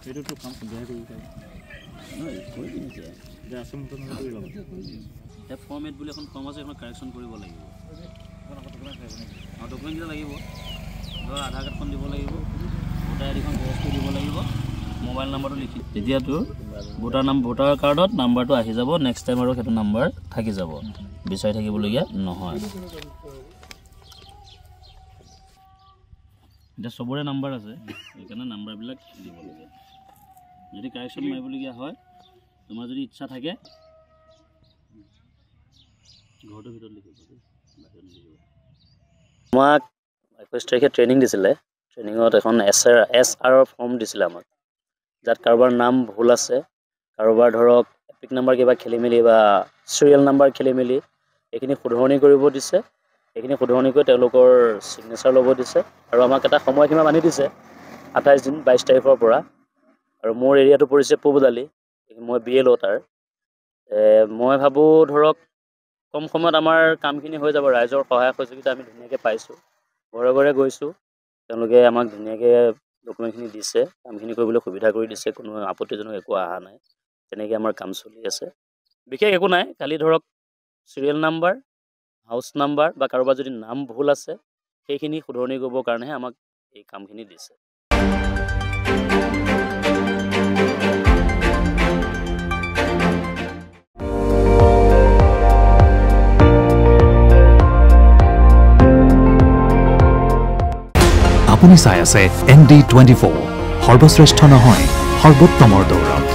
এইটোতো কাম সুবিধা কৰি পায় নহয় কৰি দিছে যে আচমত কৰি ল'ব এই ফৰ্মেট বুলি এখন ফৰ্ম আছে এখন কাৰেকশ্যন কৰিব লাগিব ডকুমেণ্ট লাগিব ধৰ আধাৰ কাৰ্ডখন দিব লাগিব ভোটাৰ আইডিখন জেৰক্স কৰি দিব লাগিব মোবাইল নাম্বাৰটো লিখি তেতিয়াতো ভোটাৰ কাৰ্ডত নাম্বাৰটো আহি যাব নেক্সট টাইম আৰু সেইটো নাম্বাৰ থাকি যাব বিচাৰি থাকিবলগীয়া নহয় এতিয়া চবৰে নাম্বাৰ আছে সেইকাৰণে নাম্বাৰবিলাক দিব লাগে যদি কাৰেকশ্যন মাৰিবলগীয়া হয় তোমাৰ যদি ইচ্ছা থাকে ঘৰটোৰ ভিতৰত লিখিব বাহিৰত লিখিব আমাক 21 তাৰিখে ট্ৰেইনিং দিছিলে ট্ৰেইনিঙত এখন SR ফৰ্ম দিছিলে আমাক যাত কাৰোবাৰ নাম ভুল আছে কাৰোবাৰ ধৰক এপিক নাম্বাৰ কিবা খেলি মেলি বা চিৰিয়েল নাম্বাৰ খেলি মেলি এইখিনি শুধৰণি কৰিব দিছে এইখিনি শুধৰণি কৰি তেওঁলোকৰ চিগনেচাৰ ল'ব দিছে আৰু আমাক এটা সময়সীমা বান্ধি দিছে 28 দিন 22 তাৰিখৰ পৰা আৰু মোৰ এৰিয়াটো পৰিছে পূবদালি মই BLO তাৰ মই ভাবোঁ ধৰক কম সময়ত আমাৰ কামখিনি হৈ যাব ৰাইজৰ সহায় সহযোগিতা আমি ধুনীয়াকৈ পাইছোঁ ঘৰে ঘৰে গৈছোঁ তেওঁলোকে আমাক ধুনীয়াকৈ ডকুমেণ্টখিনি দিছে কামখিনি কৰিবলৈ সুবিধা কৰি দিছে কোনো আপত্তিজনক একো অহা নাই তেনেকৈ আমাৰ কাম চলি আছে বিশেষ একো নাই খালি ধৰক চিৰিয়েল নাম্বাৰ হাউচ নাম্বাৰ বা কাৰোবাৰ যদি নাম ভুল আছে সেইখিনি শুধৰণি কৰিবৰ কাৰণেহে আমাক এই কামখিনি দিছে আপুনি চাই আছে ND24 সৰ্বশ্ৰেষ্ঠ নহয় সৰ্বোত্তমৰ দৌৰ